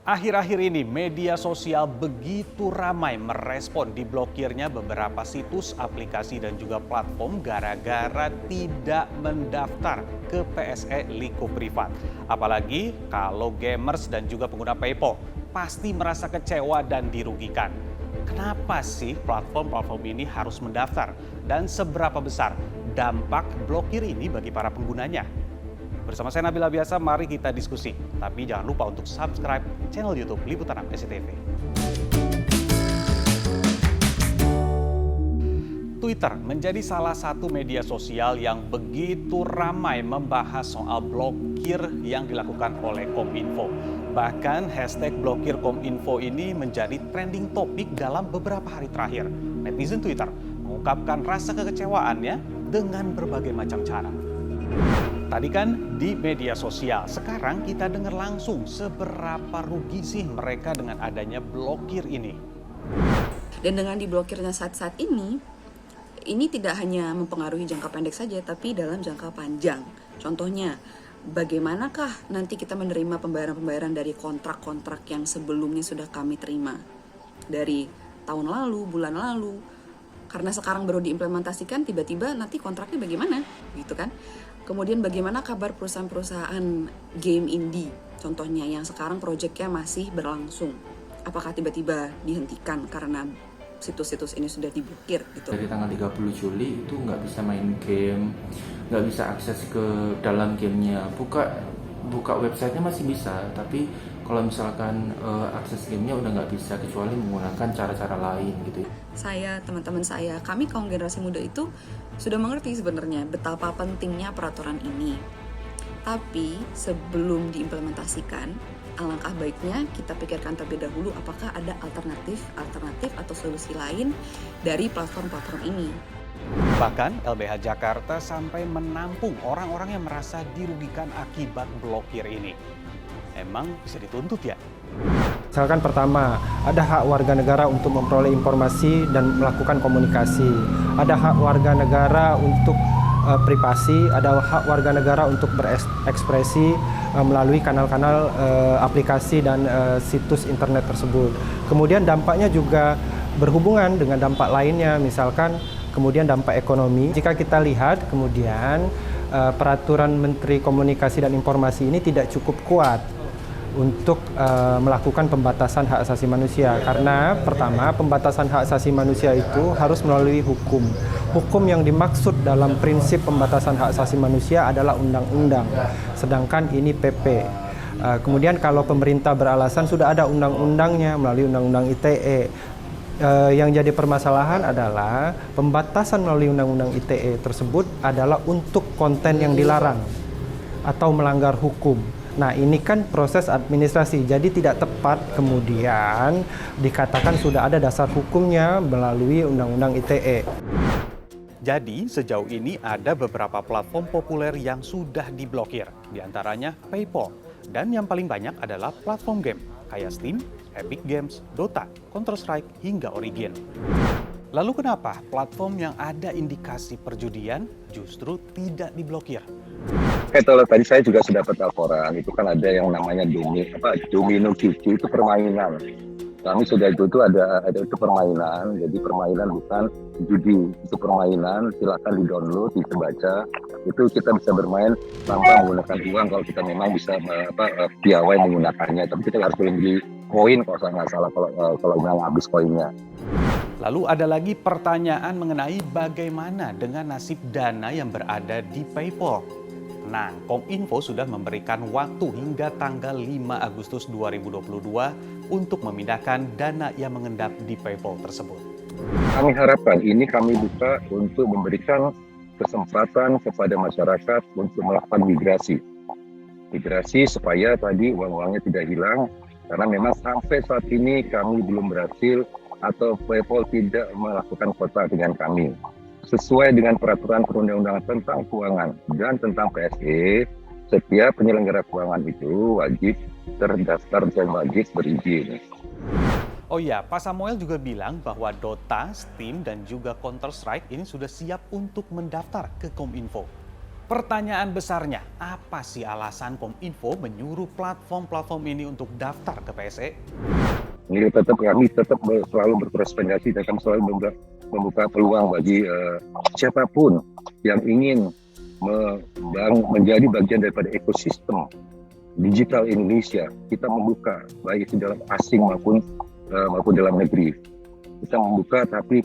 Akhir-akhir ini media sosial begitu ramai merespon diblokirnya beberapa situs, aplikasi dan juga platform gara-gara tidak mendaftar ke PSE Liko Privat. Apalagi kalau gamers dan juga pengguna PayPal pasti merasa kecewa dan dirugikan. Kenapa sih platform-platform ini harus mendaftar dan seberapa besar dampak blokir ini bagi para penggunanya? Bersama saya Nabila Biasa, mari kita diskusi. Tapi jangan lupa untuk subscribe channel YouTube Liputan 6 SCTV. Twitter menjadi salah satu media sosial yang begitu ramai membahas soal blokir yang dilakukan oleh Kominfo. Bahkan hashtag blokir Kominfo ini menjadi trending topik dalam beberapa hari terakhir. Netizen Twitter mengungkapkan rasa kekecewaannya dengan berbagai macam cara. Tadi kan di media sosial, sekarang kita dengar langsung seberapa rugi sih mereka dengan adanya blokir ini. Dan dengan diblokirnya saat-saat ini tidak hanya mempengaruhi jangka pendek saja, tapi dalam jangka panjang. Contohnya, bagaimanakah nanti kita menerima pembayaran-pembayaran dari kontrak-kontrak yang sebelumnya sudah kami terima dari tahun lalu, bulan lalu. Karena sekarang baru diimplementasikan, tiba-tiba nanti kontraknya bagaimana, gitu kan? Kemudian bagaimana kabar perusahaan-perusahaan game indie, contohnya yang sekarang proyeknya masih berlangsung. Apakah tiba-tiba dihentikan karena situs-situs ini sudah diblokir gitu? Dari tanggal 30 Juli itu nggak bisa main game, nggak bisa akses ke dalam gamenya. Buka websitenya masih bisa, tapi kalau misalkan akses gamenya udah nggak bisa kecuali menggunakan cara-cara lain gitu. Teman-teman saya, kami kaum generasi muda itu sudah mengerti sebenarnya betapa pentingnya peraturan ini. Tapi sebelum diimplementasikan, alangkah baiknya kita pikirkan terlebih dahulu apakah ada alternatif atau solusi lain dari platform-platform ini. Bahkan LBH Jakarta sampai menampung orang-orang yang merasa dirugikan akibat blokir ini. Emang bisa dituntut ya? Misalkan pertama, ada hak warga negara untuk memperoleh informasi dan melakukan komunikasi. Ada hak warga negara untuk privasi, ada hak warga negara untuk berekspresi melalui kanal-kanal aplikasi dan situs internet tersebut. Kemudian dampaknya juga berhubungan dengan dampak lainnya, misalkan kemudian dampak ekonomi. Jika kita lihat kemudian peraturan Menteri Komunikasi dan Informasi ini tidak cukup kuat untuk melakukan pembatasan hak asasi manusia. Karena pertama, pembatasan hak asasi manusia itu harus melalui hukum. Hukum yang dimaksud dalam prinsip pembatasan hak asasi manusia adalah undang-undang, sedangkan ini PP. Kemudian kalau pemerintah beralasan sudah ada undang-undangnya melalui undang-undang ITE. Yang jadi permasalahan adalah pembatasan melalui undang-undang ITE tersebut adalah untuk konten yang dilarang atau melanggar hukum. Nah, ini kan proses administrasi, jadi tidak tepat kemudian dikatakan sudah ada dasar hukumnya melalui Undang-Undang ITE. Jadi sejauh ini ada beberapa platform populer yang sudah diblokir, diantaranya PayPal. Dan yang paling banyak adalah platform game, kayak Steam, Epic Games, Dota, Counter-Strike, hingga Origin. Lalu kenapa platform yang ada indikasi perjudian justru tidak diblokir? Kalau tadi saya juga sudah dapat laporan, itu kan ada yang namanya domino QQ, itu permainan. Kami sudah itu ada itu permainan, jadi permainan bukan judi, itu permainan. Silakan di-download, bisa baca. Itu kita bisa bermain tanpa menggunakan uang kalau kita memang bisa piawai menggunakannya. Tapi kita harus beli koin kalau saya nggak salah kalau nggak habis koinnya. Lalu ada lagi pertanyaan mengenai bagaimana dengan nasib dana yang berada di PayPal. Nah, Kominfo sudah memberikan waktu hingga tanggal 5 Agustus 2022 untuk memindahkan dana yang mengendap di PayPal tersebut. Kami harapkan ini kami buka untuk memberikan kesempatan kepada masyarakat untuk melakukan migrasi. Migrasi supaya tadi uang-uangnya tidak hilang, karena memang sampai saat ini kami belum berhasil atau PayPal tidak melakukan kontak dengan kami. Sesuai dengan peraturan perundang-undangan tentang keuangan dan tentang PSE, setiap penyelenggara keuangan itu wajib terdaftar dan wajib berizin. Oh iya, Pak Samuel juga bilang bahwa Dota, Steam, dan juga Counter-Strike ini sudah siap untuk mendaftar ke Kominfo. Pertanyaan besarnya, apa sih alasan Kominfo menyuruh platform-platform ini untuk daftar ke PSE? Ini kami tetap selalu berkorespondensi dan kami selalu membuka peluang bagi siapapun yang ingin menjadi bagian daripada ekosistem digital Indonesia. Kita membuka baik itu dalam asing maupun dalam negeri. Kita membuka, tapi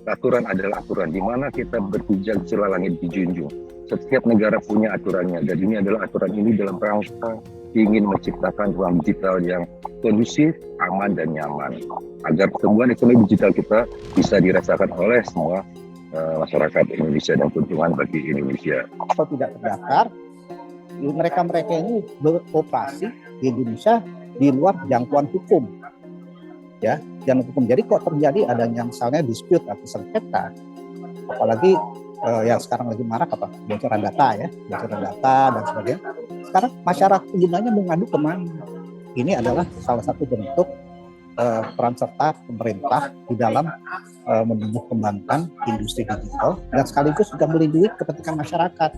aturan adalah aturan, di mana kita berpijak sila langit dijunjung. Setiap negara punya aturannya, dan ini adalah aturan ini dalam rangka ingin menciptakan ruang digital yang kondusif, aman, dan nyaman. Agar pertumbuhan ekonomi digital kita bisa dirasakan oleh semua masyarakat Indonesia dan keuntungan bagi Indonesia. Kalau tidak terdaftar, mereka-mereka ini beroperasi di Indonesia di luar jangkauan hukum. Ya, jangan hukum. Jadi kok terjadi adanya misalnya dispute atau sengketa, apalagi yang sekarang lagi marak apa bocoran data ya, bocoran data dan sebagainya. Sekarang masyarakat penggunanya mengadu kemana? Ini adalah salah satu bentuk peran serta pemerintah di dalam menumbuh kembangkan industri digital dan sekaligus juga melindungi kepentingan masyarakat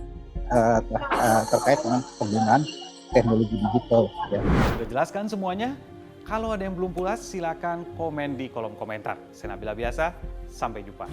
terkait dengan penggunaan teknologi digital. Ya. Sudah jelaskan semuanya? Kalau ada yang belum puas, silakan komen di kolom komentar. Saya Nabila Biasa, sampai jumpa.